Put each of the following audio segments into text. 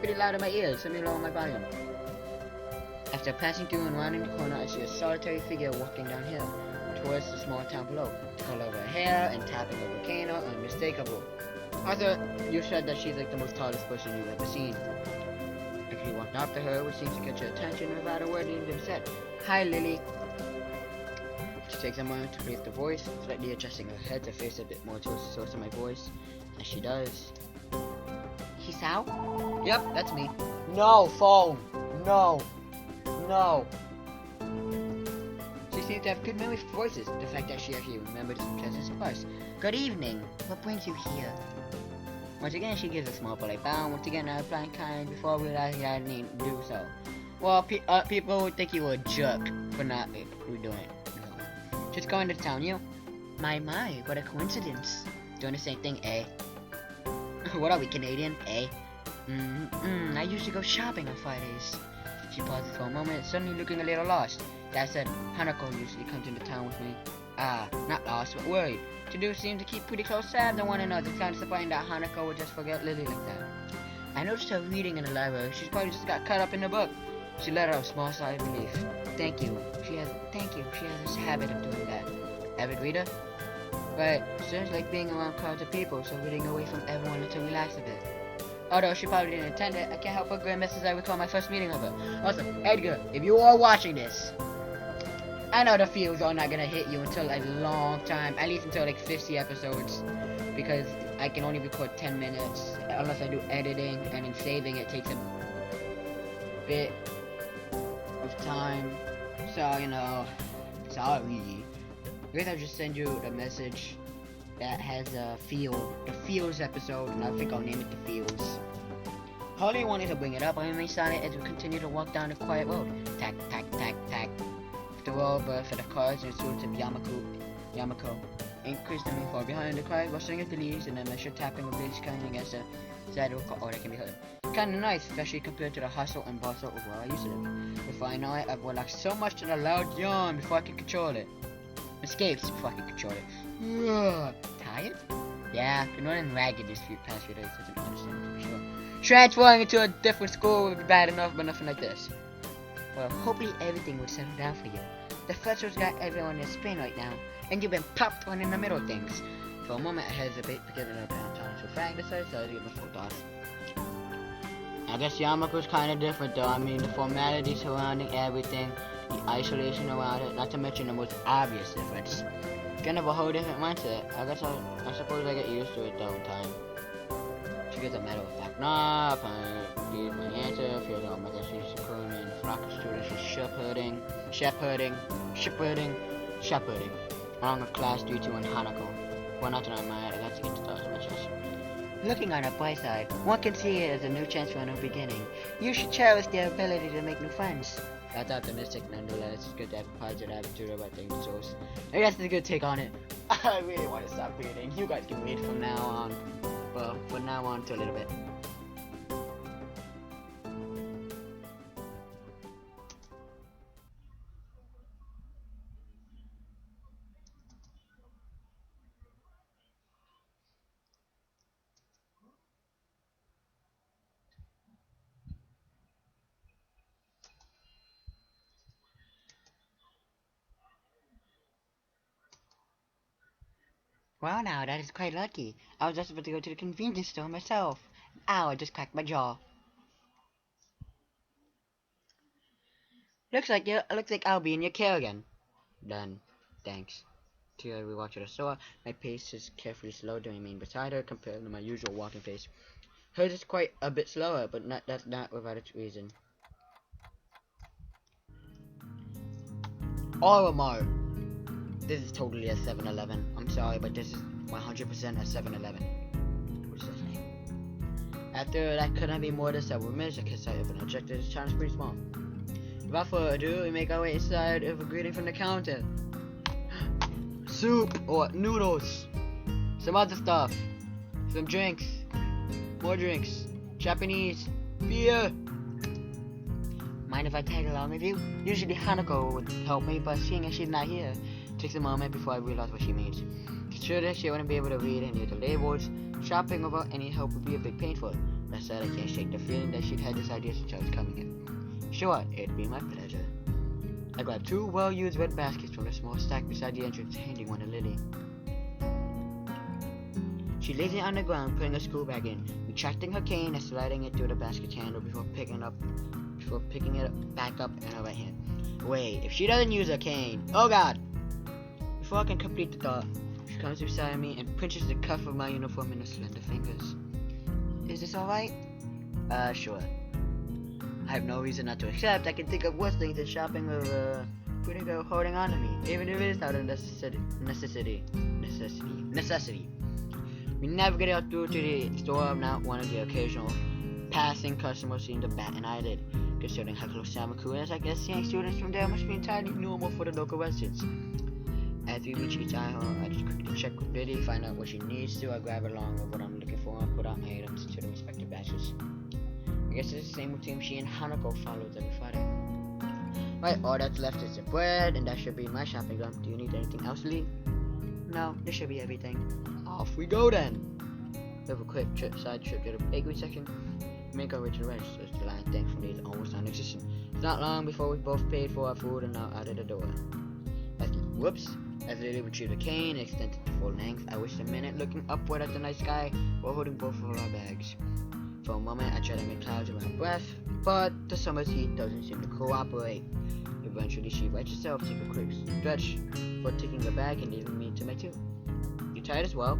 pretty loud in my ears. Let me lower my volume. After passing through and rounding the corner, I see a solitary figure walking downhill towards the small town below. The color of her hair and tapping a volcano are unmistakable. Arthur, you said that she's like the most tallest person you've ever seen. I quickly walked after her, which seems to catch her attention without a word even being said. Hi, Lily. She takes a moment to raise the voice, slightly adjusting her head to face a bit more towards the source of my voice. As she does. Hisao? Yep, that's me. No, phone! No! No! She seems to have good memory for voices. The fact that she actually remembered is a pleasant surprise. Good evening. What brings you here? Once again, she gives a small polite bow. Once again, I reply kind before realizing I didn't do so. Well, people would think you were a jerk for not doing it. No. Just going to town, you? My, what a coincidence. Doing the same thing, eh? What are we, Canadian, eh? I usually go shopping on Fridays. She pauses for a moment, suddenly looking a little lost. That said, Hanako usually comes into town with me. Not lost, but worried. The two seem to keep pretty close tabs on one another. It's kind of surprising that Hanako would just forget Lily like that. I noticed her reading in the library. She's probably just got caught up in the book. She let out a small sigh of relief. Thank you. She has this habit of doing that. Avid reader? Right, seems like being around crowds of people, so reading away from everyone to relax a bit. Although she probably didn't intend it, I can't help but grimace as I recall my first meeting of her. Also, Edgar, if you are watching this, I know the feels are not gonna hit you until a long time, at least until like 50 episodes, because I can only record 10 minutes, unless I do editing, and in saving it takes a bit of time, so, you know, sorry. I guess I'll just send you the message that has the feels episode, and I think I'll name it the feels. Hardly wanted to bring it up, I remained silent as we continue to walk down the quiet road. Tack, tack, tack, tack. The road berth for the cars and suits of Yamako. Increasingly far behind the car, rustling of the leaves, and the measured tapping of blades coming against the side of the car that can be heard. Kinda nice, especially compared to the hustle and bustle of where I used to live. Before I know it, I've relaxed so much in a loud yawn before I could control it. Escapes before I could control it. Ugh. Tired? Yeah, been running ragged these past few days. Doesn't understand for sure. Transferring into a different school would be bad enough, but nothing like this. Well, hopefully everything will settle down for you. The festival's got everyone in Spain right now, and you've been popped on in the middle of things. For a moment I hesitate because of the downtown, so Frank decided to give me full toss. I guess Yamako's kinda different though. I mean, the formality surrounding everything, the isolation around it, not to mention the most obvious difference. Kind of a whole different mindset. I suppose I get used to it though in time. She gets a matter of fact knock, I give my answer, feels like my she's supporting in the flock of students is shepherding, along with class due to and Hanako. Well, not tonight, I got to get the thoughts of my chest. Looking on the bright side, one can see it as a new chance for a new beginning. You should cherish the ability to make new friends. That's optimistic nonetheless. It's good to have a positive attitude about things, so I guess it's a good take on it. I really want to stop reading. You guys can read from now on. Well, from now on to a little bit. Well, now, that is quite lucky. I was just about to go to the convenience store myself. Ow, I just cracked my jaw. Looks like I'll be in your care again. Done. Thanks. To every watch at the store, my pace is carefully slow to remain beside her compared to my usual walking pace. Hers is quite a bit slower, but that's not without its reason. Aura Mart. This is totally a 7-Eleven. I'm sorry, but this is 100% a 7-Eleven. What is this name? After that couldn't be more than several minutes, I guess I have an objective. This challenge is pretty small. Without further ado, we make our way inside of a greeting from the counter. Soup or noodles. Some other stuff. Some drinks. More drinks. Japanese. Beer. Mind if I tag along with you? Usually Hanako would help me, but seeing as she's not here, takes a moment before I realize what she means. Considering she wouldn't be able to read any of the labels, shopping without any help would be a bit painful. That said, I can't shake the feeling that she'd had this idea since I was coming in. Sure, it'd be my pleasure. I grabbed 2 well-used red baskets from the small stack beside the entrance, handing one to Lily. She lays it on the ground, putting her school bag in, retracting her cane and sliding it through the basket's handle before picking it back up in her right hand. Wait, if she doesn't use her cane, oh god! Before I can complete the thought, she comes beside me and pinches the cuff of my uniform in her slender fingers. Is this alright? Sure. I have no reason not to accept. I can think of worse things than shopping with a pretty girl holding on to me, even if it is out of necessity. We navigated out through to the store, not one of the occasional passing customers seemed to bat an eyelid. Considering how close Hanako is, I guess seeing students from there must be entirely normal for the local residents. As we reach each aisle, I just quickly check with Lily, find out what she needs to. I grab along with what I'm looking for and put out my items to the respective batches. I guess it's the same routine she and Hanako follows every Friday. Right, all that's left is the bread, and that should be my shopping done. Do you need anything else, Lee? No, this should be everything. Off we go then! We have a quick side trip to the bakery section. Make our way to the register. The line thankfully is almost non-existent. It's not long before we both paid for our food and are out of the door. As Lily retrieved a cane and extended to full length, I wished a minute looking upward at the night sky while holding both of our bags. For a moment I tried to make clouds of my breath, but the summer's heat doesn't seem to cooperate. Eventually she rights herself, took a quick stretch before taking the bag and leaving me to my two. You tired as well?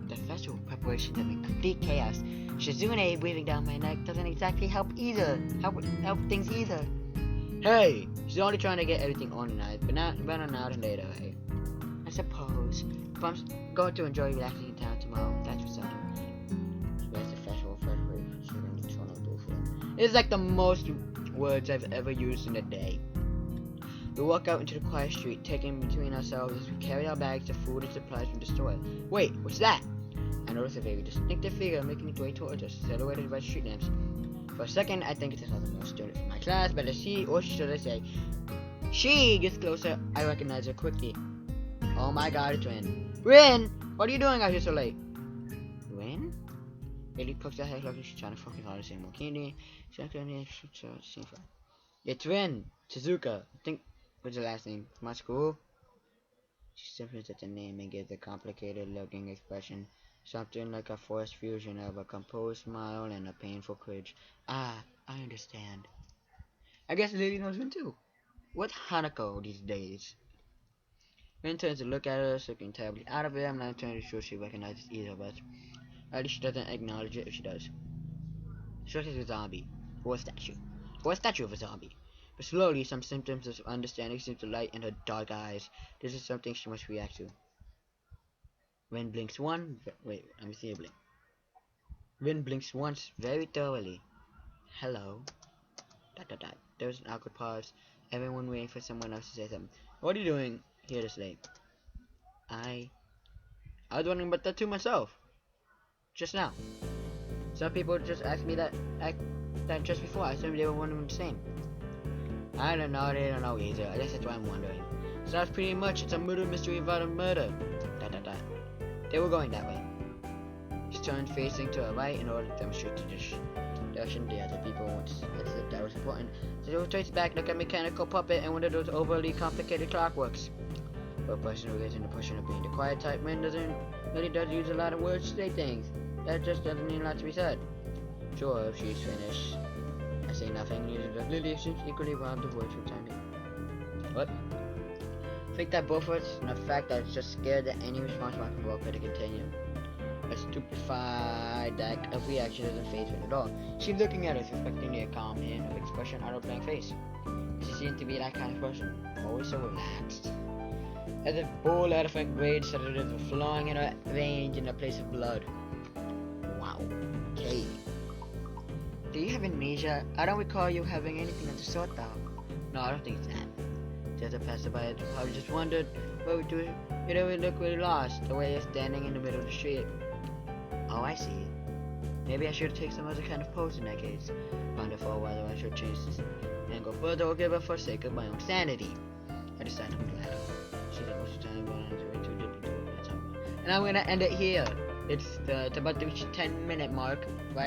The festival preparations have been complete chaos. Shizune breathing down my neck doesn't exactly help things either. Hey! She's only trying to get everything organized, but better now than later, right? I suppose. If I'm going to enjoy relaxing in town tomorrow, that's for something. That's the festival It's like the most words I've ever used in a day. We walk out into the quiet street, taking between ourselves as we carry our bags of food and supplies from the store. Wait, what's that? I notice a very distinctive figure making its way towards us, silhouetted by street lamps. For a second, I think it's another male student from my class, but as she, or should I say, she gets closer, I recognize her quickly. Oh my god, it's Rin. Rin! What are you doing out here so late? Rin? Lily pokes her head like she's trying to focus on the same candy. It's Rin! Shizuka, I think, what's her last name? From my school? She simply says the name and gives a complicated looking expression. Something like a forced fusion of a composed smile and a painful cringe. Ah, I understand. I guess Lily knows Rin too. What's Hanako these days? Rin turns to look at us, looking terribly out of it. I'm not entirely sure she recognizes either of us. At least she doesn't acknowledge it if she does. She looks like a zombie. Or a statue. Or a statue of a zombie. But slowly, some symptoms of understanding seem to light in her dark eyes. This is something she must react to. Rin blinks once. Wait, let me see her blink. Rin blinks once very thoroughly. Hello. ... There was an awkward pause. Everyone waiting for someone else to say something. What are you doing here this late? I was wondering about that too myself. Just now. Some people just asked me that just before. I assumed they were wondering the same. I don't know, they don't know either. I guess that's why I'm wondering. Sounds pretty much it's a murder mystery about a murder. ... They were going that way. She turned facing to her right in order to demonstrate to this direction the other people want to see if that was important. So she traces back like a mechanical puppet and one of those overly complicated clockworks. For a person who gets into pushing of being the quiet type, Rin really does use a lot of words to say things. That just doesn't mean a lot to be said. Sure, if she's finished. I say nothing, neither does Lily. Seems equally robbed of words from time being. What? I think that both of us, and the fact that it's just scared that any response might provoke her to continue. A stupefied that a reaction doesn't faze her at all. She's looking at us, expecting a calm and of expression on her blank face. She seems to be that kind of person, always so relaxed. As if bull elephant grade sedatives were flowing in her veins in a place of blood. Wow. Okay. Do you have amnesia? I don't recall you having anything of the sort though. No, I don't think it's that. Just a passerby had probably just wondered what we do. You know, we look really lost, the way you're standing in the middle of the street. Oh, I see. Maybe I should take some other kind of pose in that case. Wonder for whether I should change this and go further or give up for sake of my own sanity. I decided I'm glad. She said most of the time, but I was way too deep into it. And I'm gonna end it here. It's about to reach 10-minute mark, right?